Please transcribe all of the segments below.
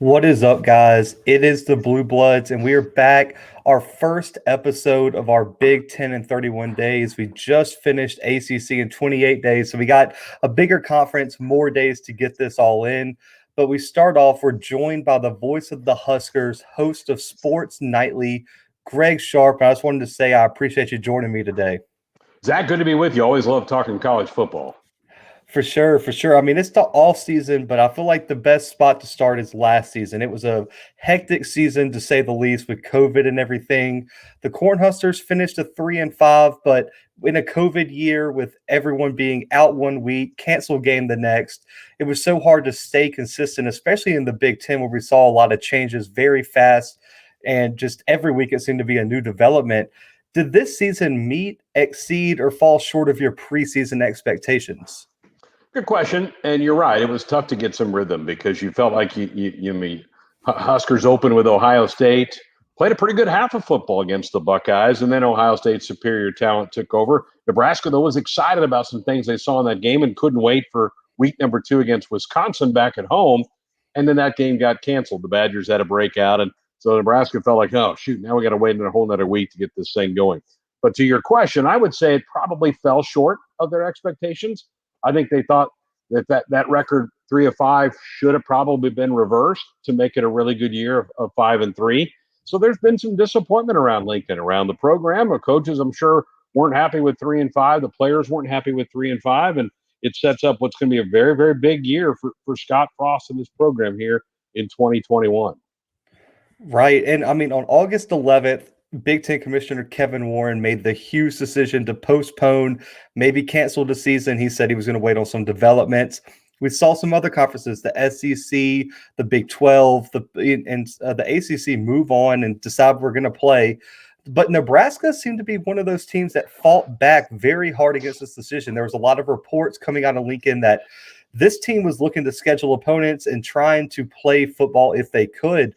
What is up, guys? It is the Bluebloods, and we are back. Our first episode of our Big 10 in 31 days. We just finished ACC in 28 days, so we got a bigger conference, more days to get this all in. But we start off, we're joined by the voice of the Huskers, host of Sports Nightly, Greg Sharpe. I just wanted to say I appreciate you joining me today. Zach, good to be with you. Always love talking college football. For sure, for sure. I mean, it's the off season, but I feel like the best spot to start is last season. It was a hectic season to say the least with COVID and everything. The Cornhuskers finished a 3-5, but in a COVID year with everyone being out one week, cancel game the next, it was so hard to stay consistent, especially in the Big 10 where we saw a lot of changes very fast, and just every week it seemed to be a new development. Did this season meet, exceed, or fall short of your preseason expectations? Good question. And you're right. It was tough to get some rhythm because you felt like Huskers opened with Ohio State, played a pretty good half of football against the Buckeyes, and then Ohio State's superior talent took over. Nebraska, though, was excited about some things they saw in that game and couldn't wait for week number 2 against Wisconsin back at home. And then that game got canceled. The Badgers had a breakout. And so Nebraska felt like, oh, shoot, now we got to wait a whole nother week to get this thing going. But to your question, I would say it probably fell short of their expectations. I think they thought that record 3-5 should have probably been reversed to make it a really good year of 5-3. So there's been some disappointment around Lincoln, around the program. The coaches, I'm sure, weren't happy with 3-5. The players weren't happy with 3-5, and it sets up what's going to be a very, very big year for Scott Frost and this program here in 2021. Right. And I mean, on August 11th, Big 10 Commissioner Kevin Warren made the huge decision to postpone, maybe cancel the season. He said he was going to wait on some developments. We saw some other conferences, the SEC, the Big 12, the ACC move on and decide we're going to play. But Nebraska seemed to be one of those teams that fought back very hard against this decision. There was a lot of reports coming out of Lincoln that this team was looking to schedule opponents and trying to play football if they could.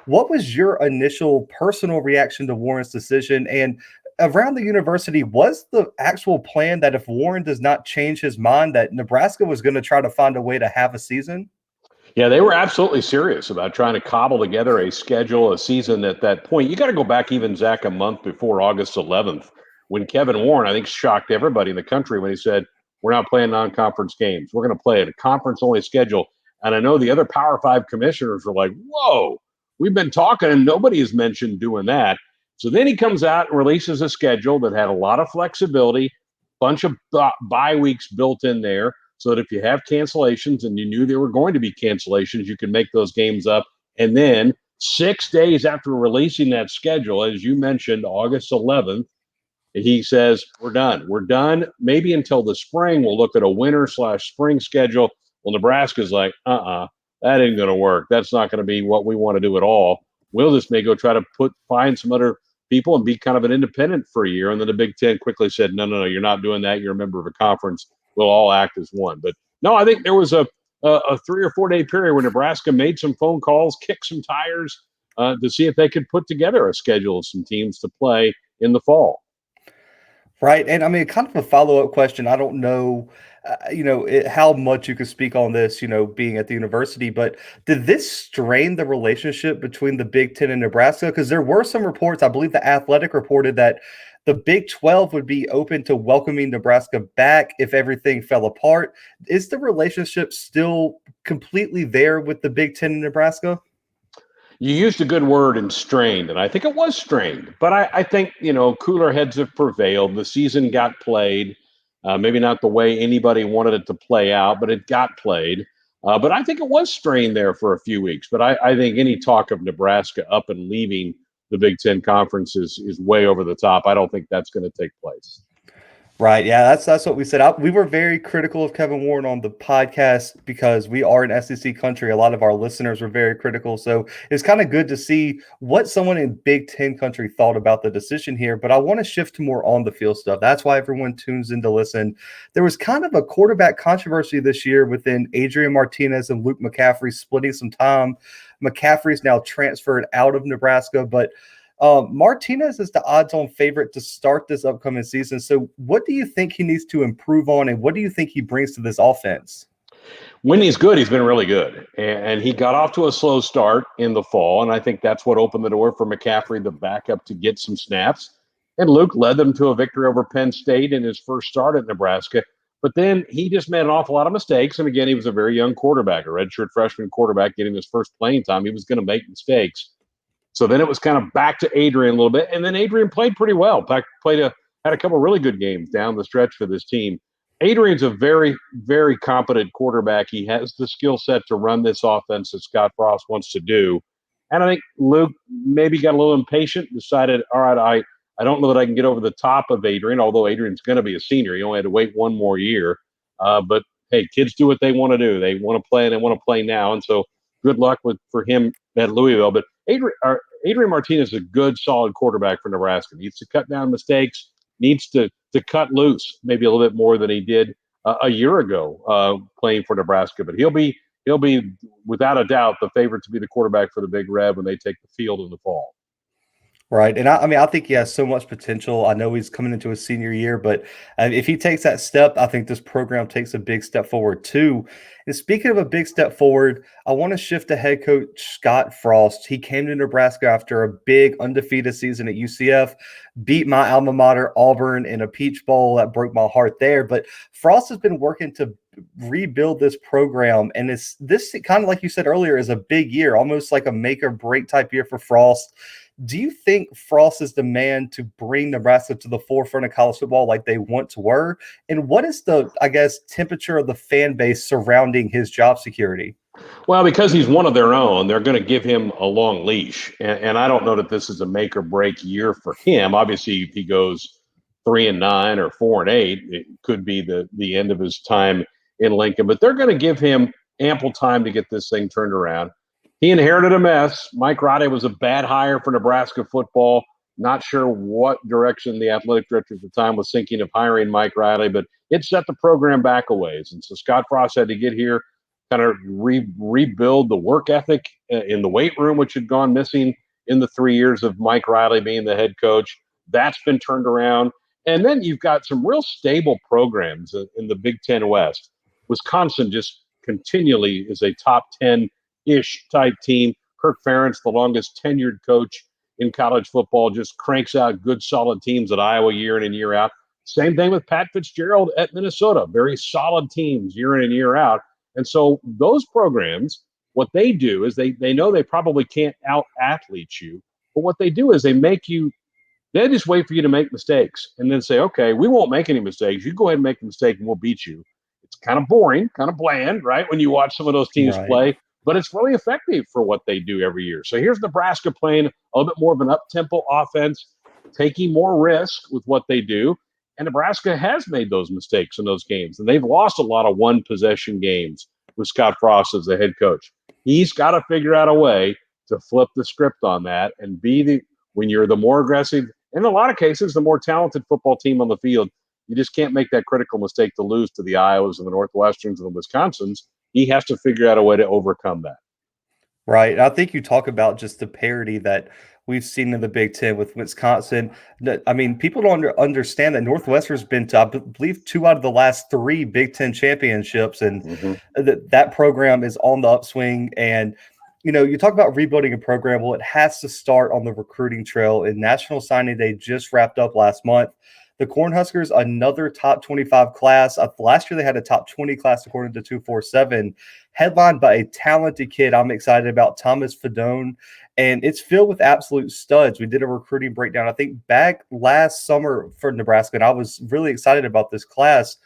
What was your initial personal reaction to Warren's decision? And around the university, was the actual plan that if Warren does not change his mind, that Nebraska was going to try to find a way to have a season? Yeah, they were absolutely serious about trying to cobble together a schedule, a season at that point. You got to go back even, Zach, a month before August 11th when Kevin Warren, I think, shocked everybody in the country when he said, we're not playing non-conference games. We're going to play at a conference-only schedule. And I know the other Power 5 commissioners were like, whoa, we've been talking and nobody has mentioned doing that. So then he comes out and releases a schedule that had a lot of flexibility, bunch of bye weeks built in there, so that if you have cancellations and you knew there were going to be cancellations, you can make those games up. And then 6 days after releasing that schedule, as you mentioned, August 11th, he says, we're done. We're done. Maybe until the spring, we'll look at a winter/spring schedule. Well, Nebraska's like, that ain't going to work. That's not going to be what we want to do at all. We'll just may go try to find some other people and be kind of an independent for a year. And then the Big 10 quickly said, no, you're not doing that. You're a member of a conference. We'll all act as one. But no, I think there was a 3 or 4 day period where Nebraska made some phone calls, kicked some tires to see if they could put together a schedule of some teams to play in the fall. Right. And I mean, kind of a follow-up question. I don't know, how much you could speak on this, being at the university, but did this strain the relationship between the Big 10 and Nebraska? Because there were some reports, I believe the Athletic reported that the Big 12 would be open to welcoming Nebraska back if everything fell apart. Is the relationship still completely there with the Big 10 and Nebraska? You used a good word in strained, and I think it was strained. But I think, cooler heads have prevailed. The season got played, maybe not the way anybody wanted it to play out, but it got played. But I think it was strained there for a few weeks. But I think any talk of Nebraska up and leaving the Big 10 conference is way over the top. I don't think that's going to take place. Right. Yeah, that's what we said. We were very critical of Kevin Warren on the podcast because we are an SEC country. A lot of our listeners were very critical. So it's kind of good to see what someone in Big 10 country thought about the decision here. But I want to shift to more on the field stuff. That's why everyone tunes in to listen. There was kind of a quarterback controversy this year within Adrian Martinez and Luke McCaffrey splitting some time. McCaffrey's now transferred out of Nebraska, but Martinez is the odds-on favorite to start this upcoming season. So what do you think he needs to improve on, and what do you think he brings to this offense? When he's good, he's been really good. And he got off to a slow start in the fall. And I think that's what opened the door for McCaffrey, the backup, to get some snaps. And Luke led them to a victory over Penn State in his first start at Nebraska. But then he just made an awful lot of mistakes. And again, he was a very young quarterback, a redshirt freshman quarterback getting his first playing time. He was going to make mistakes. So then it was kind of back to Adrian a little bit. And then Adrian played pretty well. Had a couple really good games down the stretch for this team. Adrian's a very, very competent quarterback. He has the skill set to run this offense that Scott Frost wants to do. And I think Luke maybe got a little impatient, decided, all right, I don't know that I can get over the top of Adrian, although Adrian's going to be a senior. He only had to wait one more year. But, hey, kids do what they want to do. They want to play, and they want to play now. And so good luck for him at Louisville. But Adrian Martinez is a good, solid quarterback for Nebraska. Needs to cut down mistakes, needs to cut loose maybe a little bit more than he did a year ago playing for Nebraska. But he'll be without a doubt the favorite to be the quarterback for the Big Red when they take the field in the fall. Right. And I think he has so much potential. I know he's coming into his senior year, but if he takes that step, I think this program takes a big step forward too. And speaking of a big step forward, I want to shift to head coach Scott Frost. He came to Nebraska after a big undefeated season at UCF, beat my alma mater, Auburn, in a Peach Bowl. That broke my heart there. But Frost has been working to rebuild this program. And this kind of, like you said earlier, is a big year, almost like a make or break type year for Frost. Do you think Frost is the man to bring Nebraska to the forefront of college football like they once were? And what is the, I guess, temperature of the fan base surrounding his job security? Well, because he's one of their own, they're going to give him a long leash. And I don't know that this is a make or break year for him. Obviously, if he goes 3-9 or 4-8, it could be the end of his time in Lincoln. But they're going to give him ample time to get this thing turned around. He inherited a mess. Mike Riley was a bad hire for Nebraska football. Not sure what direction the athletic director at the time was thinking of hiring Mike Riley, but it set the program back a ways. And so Scott Frost had to get here, kind of rebuild the work ethic in the weight room, which had gone missing in the 3 years of Mike Riley being the head coach. That's been turned around. And then you've got some real stable programs in the Big-10 West. Wisconsin just continually is a top 10-ish type team. Kirk Ferentz, the longest tenured coach in college football, just cranks out good, solid teams at Iowa year in and year out. Same thing with Pat Fitzgerald at Minnesota. Very solid teams year in and year out. And so those programs, what they do is they know they probably can't out-athlete you, but what they do is they just wait for you to make mistakes and then say, okay, we won't make any mistakes. You go ahead and make a mistake and we'll beat you. It's kind of boring, kind of bland, right, when you watch some of those teams play, but it's really effective for what they do every year. So here's Nebraska playing a little bit more of an up-tempo offense, taking more risk with what they do. And Nebraska has made those mistakes in those games, and they've lost a lot of one-possession games with Scott Frost as the head coach. He's got to figure out a way to flip the script on that and when you're the more aggressive, in a lot of cases, the more talented football team on the field, you just can't make that critical mistake to lose to the Iowas and the Northwesterns and the Wisconsins. He has to figure out a way to overcome that. Right. I think you talk about just the parity that we've seen in the Big Ten with Wisconsin. I mean, people don't understand that Northwestern's been to, I believe, 2 out of the last 3 Big Ten championships, and that program is on the upswing. And, you talk about rebuilding a program. Well, it has to start on the recruiting trail. And National Signing Day just wrapped up last month. The Cornhuskers, another top 25 class. Last year, they had a top 20 class, according to 247, headlined by a talented kid I'm excited about, Thomas Fedone. And it's filled with absolute studs. We did a recruiting breakdown, I think, back last summer for Nebraska, and I was really excited about this class.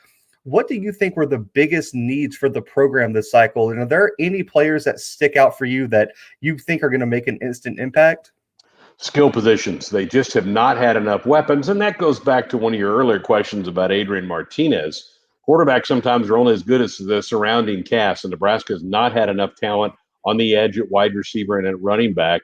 What do you think were the biggest needs for the program this cycle? And are there any players that stick out for you that you think are going to make an instant impact? Skill positions. They just have not had enough weapons. And that goes back to one of your earlier questions about Adrian Martinez. Quarterbacks sometimes are only as good as the surrounding cast, and Nebraska has not had enough talent on the edge at wide receiver and at running back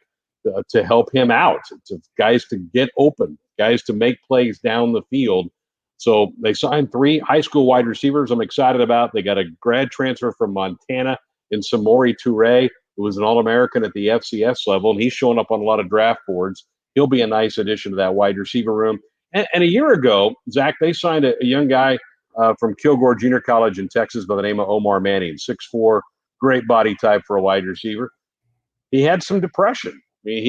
to help him out, to guys to get open, guys to make plays down the field. So they signed 3 high school wide receivers I'm excited about. They got a grad transfer from Montana in Samori Toure, who was an All-American at the FCS level, and he's showing up on a lot of draft boards. He'll be a nice addition to that wide receiver room. And a year ago, Zach, they signed a young guy from Kilgore Junior College in Texas by the name of Omar Manning, 6'4", great body type for a wide receiver. He had some depression. I mean,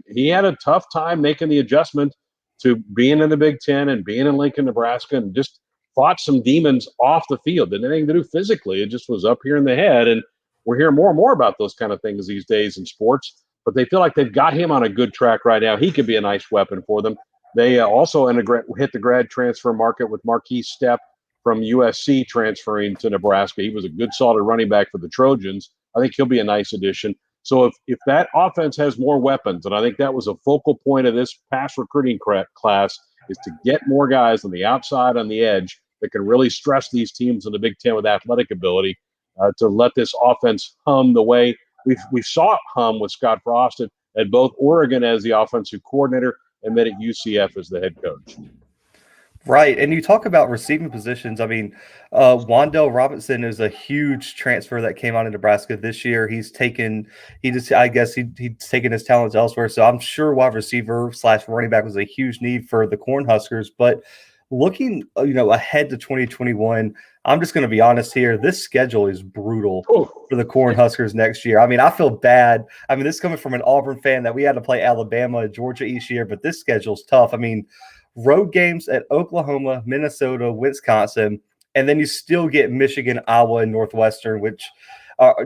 he had a tough time making the adjustment to being in the Big-10 and being in Lincoln, Nebraska, and just fought some demons off the field. Didn't have anything to do physically. It just was up here in the head. And we're hearing more and more about those kind of things these days in sports. But they feel like they've got him on a good track right now. He could be a nice weapon for them. They also hit the grad transfer market with Marquise Stepp from USC transferring to Nebraska. He was a good, solid running back for the Trojans. I think he'll be a nice addition. So if that offense has more weapons, and I think that was a focal point of this past recruiting class, is to get more guys on the outside, on the edge, that can really stress these teams in the Big Ten with athletic ability, to let this offense hum the way we saw it hum with Scott Frost at both Oregon as the offensive coordinator and then at UCF as the head coach. Right, and you talk about receiving positions. I mean, Wan'Dale Robinson is a huge transfer that came out of Nebraska this year. He's taken his talents elsewhere. So I'm sure wide receiver / running back was a huge need for the Cornhuskers. But looking, ahead to 2021, I'm just going to be honest here. This schedule is brutal for the Cornhuskers next year. I mean, I feel bad. I mean, this is coming from an Auburn fan that we had to play Alabama and Georgia each year, but this schedule's tough. I mean, road games at Oklahoma, Minnesota, Wisconsin, and then you still get Michigan, Iowa, and Northwestern, which Iowa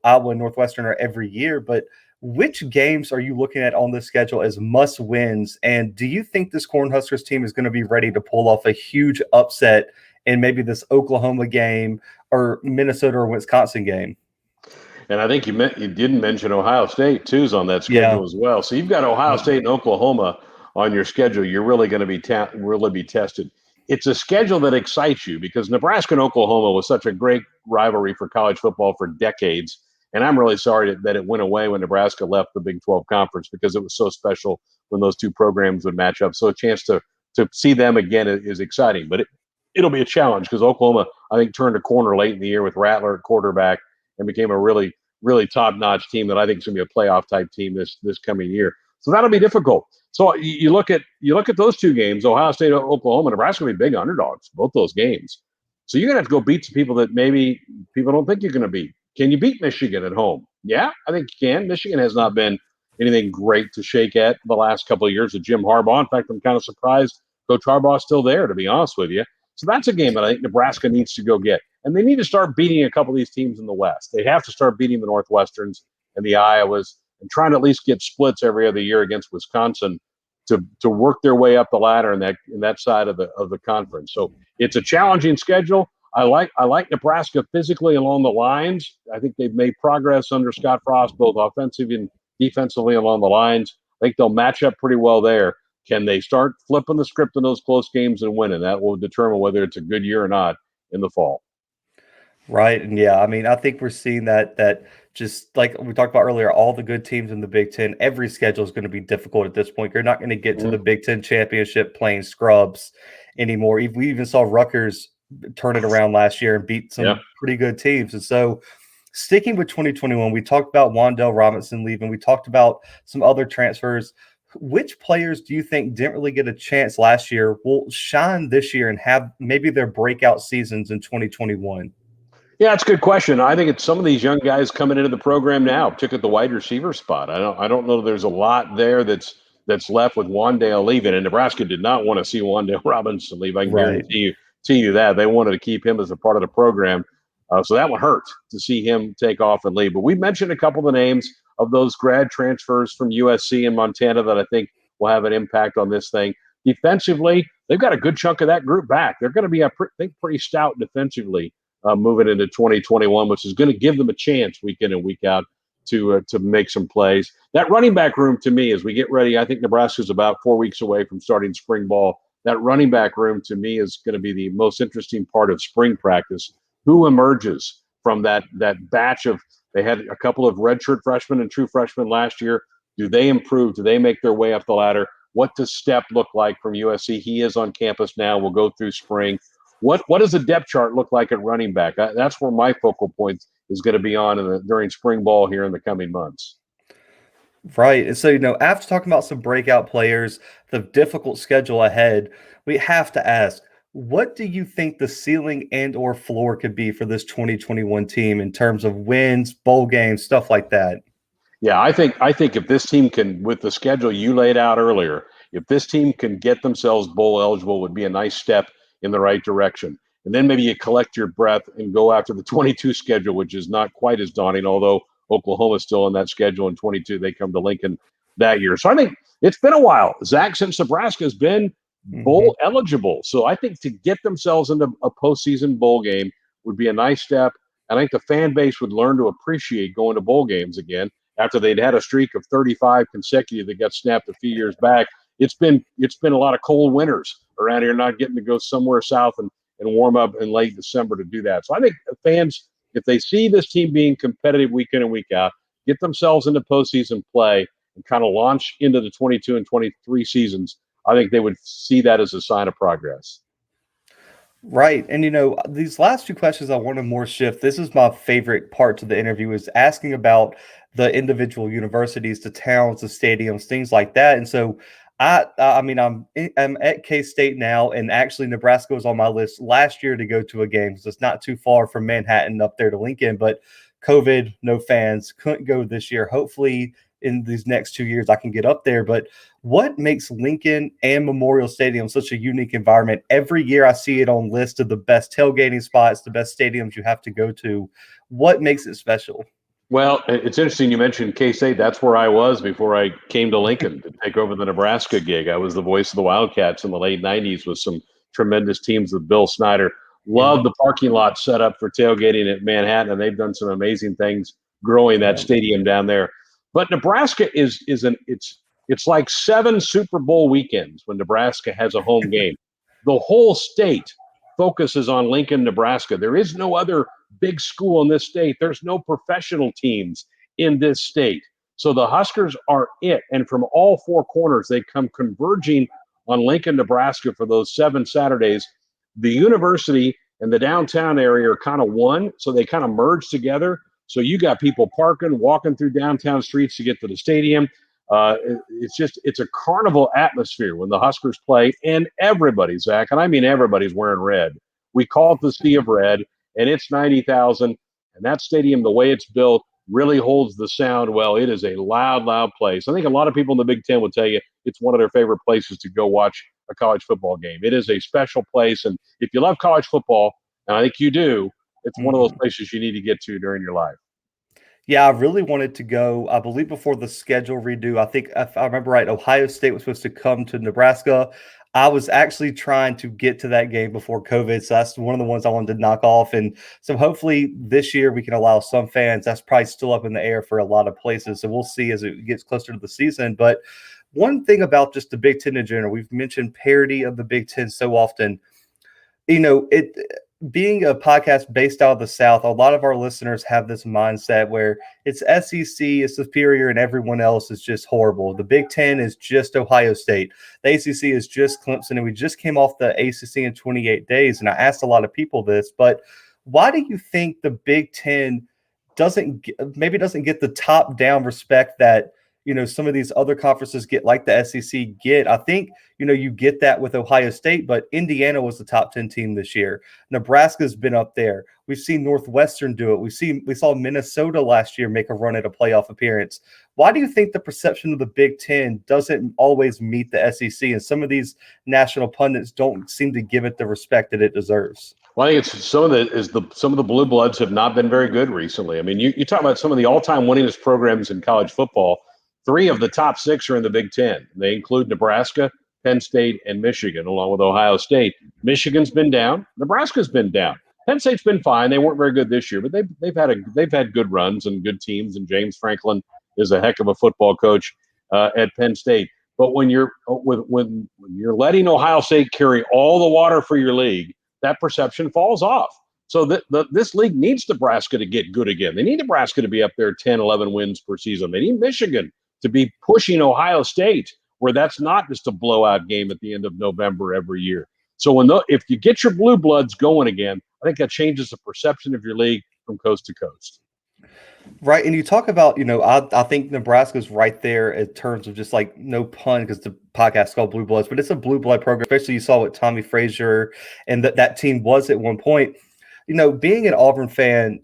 and Northwestern are every year. But which games are you looking at on this schedule as must wins? And do you think this Cornhuskers team is going to be ready to pull off a huge upset in maybe this Oklahoma game or Minnesota or Wisconsin game? And I think you didn't mention Ohio State too is on that schedule as well. So you've got Ohio State and Oklahoma on your schedule. You're really going to be really be tested. It's a schedule that excites you because Nebraska and Oklahoma was such a great rivalry for college football for decades. And I'm really sorry that it went away when Nebraska left the Big 12 conference because it was so special when those two programs would match up. So a chance to see them again is exciting, but it'll be a challenge because Oklahoma, I think, turned a corner late in the year with Rattler at quarterback and became a really, really top-notch team that I think is going to be a playoff type team this coming year. So that'll be difficult. So you look at those two games, Ohio State, Oklahoma, Nebraska will be big underdogs, both those games. So you're going to have to go beat some people that maybe people don't think you're going to beat. Can you beat Michigan at home? Yeah, I think you can. Michigan has not been anything great to shake at the last couple of years with Jim Harbaugh. In fact, I'm kind of surprised Coach Harbaugh's still there, to be honest with you. So that's a game that I think Nebraska needs to go get. And they need to start beating a couple of these teams in the West. They have to start beating the Northwesterns and the Iowas and trying to at least get splits every other year against Wisconsin to work their way up the ladder in that side of the conference. So it's a challenging schedule. I like Nebraska physically along the lines. I think they've made progress under Scott Frost, both offensively and defensively along the lines. I think they'll match up pretty well there. Can they start flipping the script in those close games and winning? That will determine whether it's a good year or not in the fall. Right. And yeah, I mean, I think we're seeing that just like we talked about earlier, all the good teams in the Big Ten, every schedule is going to be difficult at this point. You're not going to get to the Big Ten championship playing scrubs anymore. We even saw Rutgers turn it around last year and beat some pretty good teams. And so sticking with 2021, we talked about Wan'Dale Robinson leaving. We talked about some other transfers. Which players do you think didn't really get a chance last year will shine this year and have maybe their breakout seasons in 2021? Yeah, it's a good question. I think it's some of these young guys coming into the program now, particularly at the wide receiver spot. I don't know that there's a lot there that's left with Wan'Dale leaving. And Nebraska did not want to see Wan'Dale Robinson leave. I can guarantee you that. They wanted to keep him as a part of the program. So that would hurt to see him take off and leave. But we mentioned a couple of the names of those grad transfers from USC and Montana that I think will have an impact on this thing. Defensively, they've got a good chunk of that group back. They're going to be, pretty stout defensively moving into 2021, which is going to give them a chance week in and week out to make some plays. That running back room, to me, as we get ready, I think Nebraska's about 4 weeks away from starting spring ball. That running back room, to me, is going to be the most interesting part of spring practice. Who emerges from that batch of – they had a couple of redshirt freshmen and true freshmen last year. Do they improve? Do they make their way up the ladder? What does Stepp look like from USC? He is on campus now. We'll go through spring. What does the depth chart look like at running back? That's where my focal point is going to be on during spring ball here in the coming months. Right. And so, after talking about some breakout players, the difficult schedule ahead, we have to ask, What do you think the ceiling and or floor could be for this 2021 team in terms of wins, bowl games, stuff like that? Yeah, I think if this team can, with the schedule you laid out earlier, if this team can get themselves bowl eligible, would be a nice step in the right direction. And then maybe you collect your breath and go after the 22 schedule, which is not quite as daunting, although Oklahoma's still on that schedule in 22. They come to Lincoln that year. So I think it's been a while, Zach, since Nebraska has been Mhm. bowl eligible. So I think to get themselves into a postseason bowl game would be a nice step. I think the fan base would learn to appreciate going to bowl games again after they'd had a streak of 35 consecutive that got snapped a few years back. It's been a lot of cold winters around here, not getting to go somewhere south and warm up in late December to do that. So I think fans, if they see this team being competitive week in and week out, get themselves into postseason play and kind of launch into the 22 and 23 seasons, I think they would see that as a sign of progress. Right. And these last two questions I want to more shift. This is my favorite part to the interview is asking about the individual universities, the towns, the stadiums, things like that. And so I'm at K-State now, and actually Nebraska was on my list last year to go to a game. So it's not too far from Manhattan up there to Lincoln, but COVID, no fans, couldn't go this year. Hopefully in these next 2 years I can get up there. But what makes Lincoln and Memorial Stadium such a unique environment? Every year I see it on list of the best tailgating spots, the best stadiums you have to go to. What makes it special? Well, it's interesting you mentioned K-State. That's where I was before I came to Lincoln to take over the Nebraska gig. I was the voice of the Wildcats in the late 90s with some tremendous teams with Bill Snyder. Yeah, Love the parking lot set up for tailgating at Manhattan, and they've done some amazing things growing that yeah. stadium down there. But Nebraska it's like 7 Super Bowl weekends when Nebraska has a home game. The whole state focuses on Lincoln, Nebraska. There is no other big school in this state. There's no professional teams in this state. So the Huskers are it. And from all four corners, they come converging on Lincoln, Nebraska for those 7 Saturdays. The university and the downtown area are kind of one. So they kind of merge together. So you got people parking, walking through downtown streets to get to the stadium. It's a carnival atmosphere when the Huskers play, and everybody, Zach, and I mean everybody's wearing red. We call it the Sea of Red, and it's 90,000. And that stadium, the way it's built, really holds the sound well. It is a loud, loud place. I think a lot of people in the Big Ten will tell you it's one of their favorite places to go watch a college football game. It is a special place, and if you love college football, and I think you do, it's one of those Mhm. places you need to get to during your life. Yeah, I really wanted to go. I believe before the schedule redo, I think if I remember right, Ohio State was supposed to come to Nebraska. I was actually trying to get to that game before COVID, so that's one of the ones I wanted to knock off. And so hopefully this year we can allow some fans. That's probably still up in the air for a lot of places. So we'll see as it gets closer to the season. But one thing about just the Big Ten in general, we've mentioned parity of the Big Ten so often. It being a podcast based out of the South, a lot of our listeners have this mindset where it's SEC is superior and everyone else is just horrible. The Big Ten is just Ohio State. The ACC is just Clemson. And we just came off the ACC in 28 days. And I asked a lot of people this, but why do you think the Big Ten doesn't get the top down respect that some of these other conferences get, like the SEC get? I think you get that with Ohio State, but Indiana was the top 10 team this year. Nebraska's been up there. We've seen Northwestern do it. We saw Minnesota last year make a run at a playoff appearance. Why do you think the perception of the Big Ten doesn't always meet the SEC, and some of these national pundits don't seem to give it the respect that it deserves? Well, I think it's some of the blue bloods have not been very good recently. I mean, you talk about some of the all-time winningest programs in college football. 3 of the top 6 are in the Big Ten. They include Nebraska, Penn State, and Michigan, along with Ohio State. Michigan's been down. Nebraska's been down. Penn State's been fine. They weren't very good this year, but they've had good runs and good teams. And James Franklin is a heck of a football coach at Penn State. But when you're letting Ohio State carry all the water for your league, that perception falls off. So this league needs Nebraska to get good again. They need Nebraska to be up there 10, 11 wins per season. They need Michigan to be pushing Ohio State, where that's not just a blowout game at the end of November every year. So if you get your blue bloods going again, I think that changes the perception of your league from coast to coast. Right. And you talk about, I think Nebraska's right there in terms of just like no pun because the podcast is called Blue Bloods, but it's a blue blood program, especially you saw what Tommy Frazier and that team was at one point. Being an Auburn fan,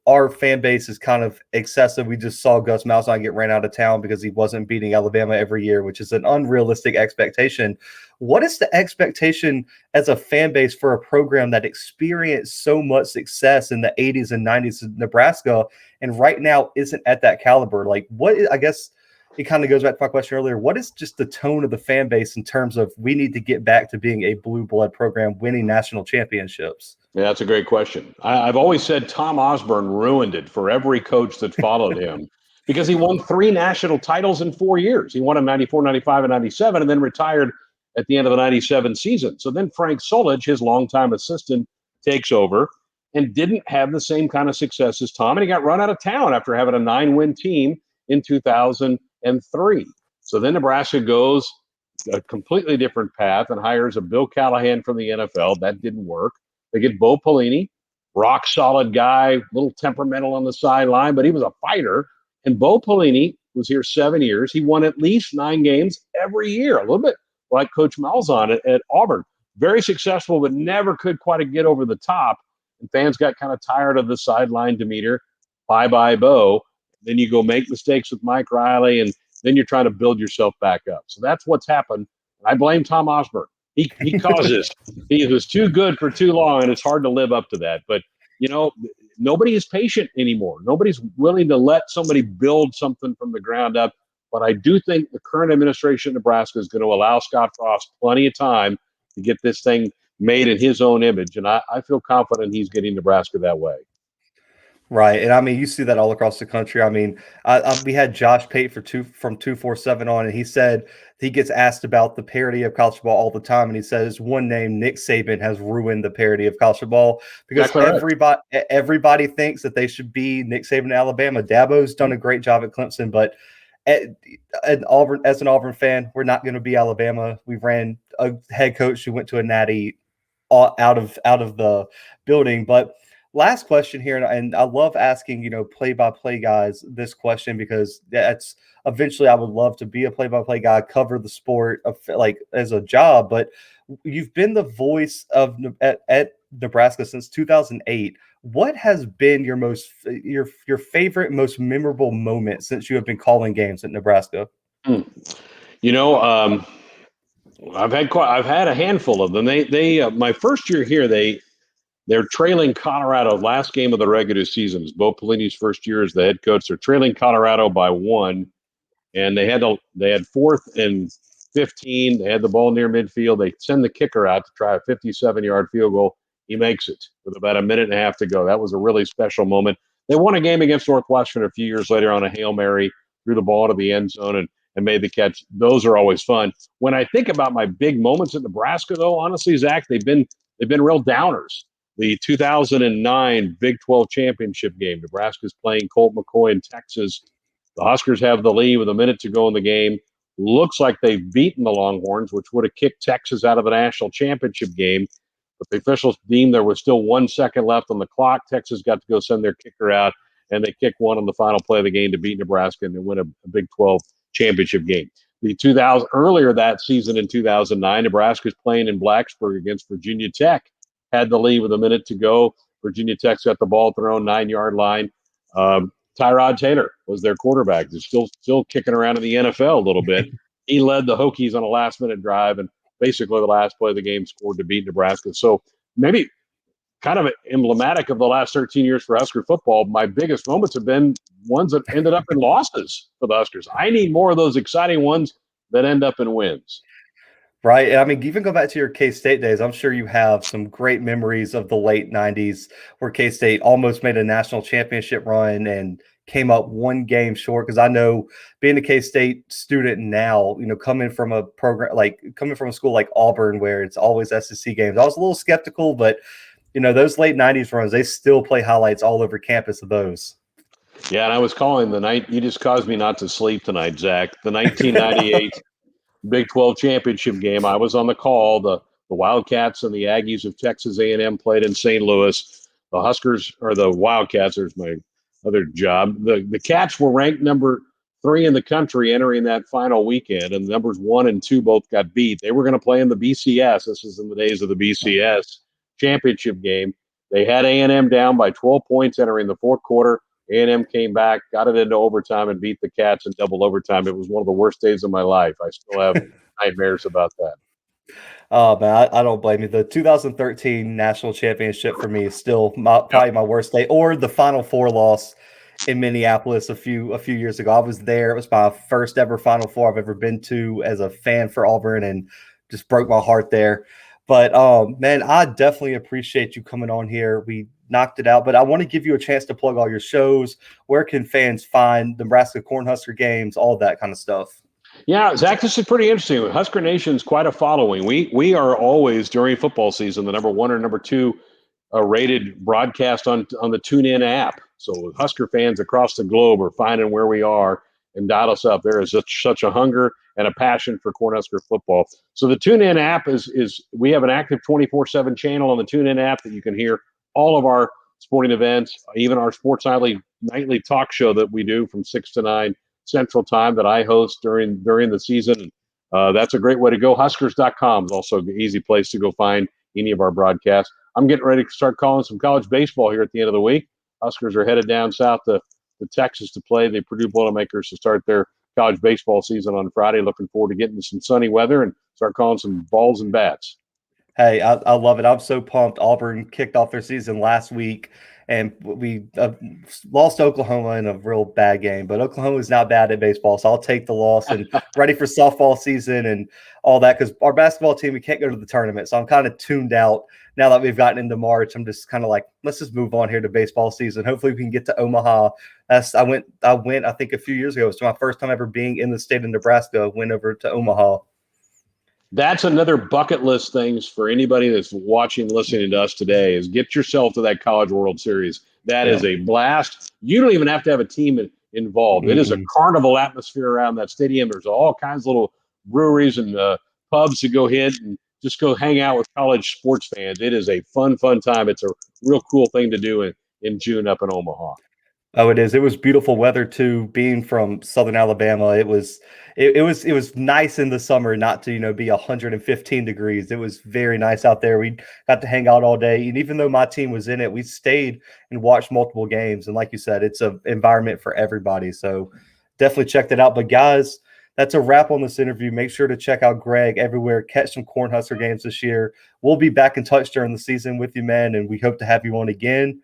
our fan base is kind of excessive. We just saw Gus Malzahn get ran out of town because he wasn't beating Alabama every year, which is an unrealistic expectation. What is the expectation as a fan base for a program that experienced so much success in the 80s and 90s in Nebraska and right now isn't at that caliber? Like, I guess it kind of goes back to my question earlier. What is just the tone of the fan base in terms of we need to get back to being a blue blood program, winning national championships? Yeah, that's a great question. I've always said Tom Osborne ruined it for every coach that followed him because he won 3 national titles in 4 years. He won in 94, 95, and 97, and then retired at the end of the 97 season. So then Frank Solich, his longtime assistant, takes over and didn't have the same kind of success as Tom. And he got run out of town after having a 9-win team in 2003. So then Nebraska goes a completely different path and hires a Bill Callahan from the NFL. That didn't work. They get Bo Pelini, rock solid guy, a little temperamental on the sideline, but he was a fighter. And Bo Pelini was here 7 years. He won at least 9 games every year, a little bit like Coach Malzahn at Auburn. Very successful, but never could quite get over the top. And fans got kind of tired of the sideline demeanor. Bye-bye, Bo. Then you go make mistakes with Mike Riley, and then you're trying to build yourself back up. So that's what's happened. I blame Tom Osborne. He causes. He was too good for too long, and it's hard to live up to that. But, nobody is patient anymore. Nobody's willing to let somebody build something from the ground up. But I do think the current administration of Nebraska is going to allow Scott Frost plenty of time to get this thing made in his own image. And I feel confident he's getting Nebraska that way. Right, and I mean, you see that all across the country. I mean, we had Josh Pate from 247 on, and he said he gets asked about the parody of college football all the time, and he says one name, Nick Saban, has ruined the parody of college football because Exactly right. everybody thinks that they should be Nick Saban in Alabama. Dabo's done a great job at Clemson, but at Auburn, as an Auburn fan, we're not going to be Alabama. We ran a head coach who went to a natty out of the building, but. Last question here, and I love asking, play-by-play guys this question because that's eventually I would love to be a play-by-play guy, cover the sport like as a job. But you've been the voice of at Nebraska since 2008. What has been your favorite, most memorable moment since you have been calling games at Nebraska? Hmm. You know, I've had a handful of them. They my first year here, they're trailing Colorado. Last game of the regular season is Bo Pelini's first year as the head coach. They're trailing Colorado by 1, and they had 4th and 15. They had the ball near midfield. They send the kicker out to try a 57-yard field goal. He makes it with about a minute and a half to go. That was a really special moment. They won a game against Northwestern a few years later on a Hail Mary, threw the ball to the end zone and made the catch. Those are always fun. When I think about my big moments at Nebraska, though, honestly, Zach, they've been real downers. The 2009 Big 12 championship game, Nebraska's playing Colt McCoy in Texas. The Huskers have the lead with a minute to go in the game. Looks like they've beaten the Longhorns, which would have kicked Texas out of the national championship game. But the officials deemed there was still 1 second left on the clock. Texas got to go send their kicker out, and they kick one on the final play of the game to beat Nebraska and they win a Big 12 championship game. Earlier that season in 2009, Nebraska's playing in Blacksburg against Virginia Tech. Had the lead with a minute to go. Virginia Tech's got the ball at their own 9-yard line. Tyrod Taylor was their quarterback. They're still kicking around in the NFL a little bit. He led the Hokies on a last-minute drive, and basically the last play of the game scored to beat Nebraska. So maybe kind of emblematic of the last 13 years for Husker football, my biggest moments have been ones that ended up in losses for the Huskers. I need more of those exciting ones that end up in wins. Right. And I mean, even go back to your K-State days. I'm sure you have some great memories of the late 90s where K-State almost made a national championship run and came up one game short. Because I know being a K-State student now, coming from a school like Auburn where it's always SEC games, I was a little skeptical, but those late 90s runs, they still play highlights all over campus of those. Yeah, and I was calling the night. You just caused me not to sleep tonight, Zach. The 1998 Big 12 championship game. I was on the call. The Wildcats and the Aggies of Texas A&M played in St. Louis. The Huskers, or the Wildcats, there's my other job. The Cats were ranked number 3 in the country entering that final weekend, and numbers 1 and 2 both got beat. They were going to play in the BCS. This is in the days of the BCS championship game. They had A&M down by 12 points entering the fourth quarter. A&M came back, got it into overtime, and beat the Cats in double overtime. It was one of the worst days of my life. I still have nightmares about that. Oh man, I don't blame you. The 2013 national championship for me is still probably my worst day, or the Final Four loss in Minneapolis a few years ago. I was there. It was my first ever Final Four I've ever been to as a fan for Auburn, and just broke my heart there. But man, I definitely appreciate you coming on here. We knocked it out, but I want to give you a chance to plug all your shows. Where can fans find Nebraska Cornhusker games, all that kind of stuff? Yeah, Zach, this is pretty interesting. Husker Nation's quite a following. We are always, during football season, the number 1 or number 2 rated broadcast on the TuneIn app. So Husker fans across the globe are finding where we are and dial us up. There is such a hunger and a passion for Cornhusker football. So the TuneIn app is we have an active 24/7 channel on the TuneIn app that you can hear all of our sporting events, even our Sports nightly talk show that we do from 6 to 9 Central Time that I host during the season. That's a great way to go. Huskers.com is also an easy place to go find any of our broadcasts. I'm getting ready to start calling some college baseball here at the end of the week. Huskers are headed down south to Texas to play the Purdue Boilermakers to start their college baseball season on Friday. Looking forward to getting some sunny weather and start calling some balls and bats. Hey, I love it. I'm so pumped. Auburn kicked off their season last week, and we lost to Oklahoma in a real bad game. But Oklahoma is not bad at baseball, so I'll take the loss and ready for softball season and all that. Because our basketball team, we can't go to the tournament, so I'm kind of tuned out now that we've gotten into March. I'm just kind of like, let's just move on here to baseball season. Hopefully, we can get to Omaha. I went. I think a few years ago. It was my first time ever being in the state of Nebraska. Went over to Omaha. That's another bucket list things for anybody that's watching, listening to us today is get yourself to that College World Series. That is a blast. You don't even have to have a team involved. Mm-hmm. It is a carnival atmosphere around that stadium. There's all kinds of little breweries and pubs to go hit and just go hang out with college sports fans. It is a fun time. It's a real cool thing to do in June up in Omaha. Oh, it is. It was beautiful weather too. Being from Southern Alabama, it was nice in the summer not to be 115 degrees. It was very nice out there. We got to hang out all day, and even though my team was in it, we stayed and watched multiple games. And like you said, it's an environment for everybody. So definitely check that out. But guys, that's a wrap on this interview. Make sure to check out Greg everywhere. Catch some Cornhusker games this year. We'll be back in touch during the season with you, man, and we hope to have you on again.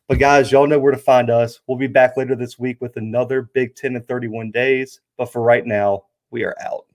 But guys, y'all know where to find us. We'll be back later this week with another Big 10 in 31 days. But for right now, we are out.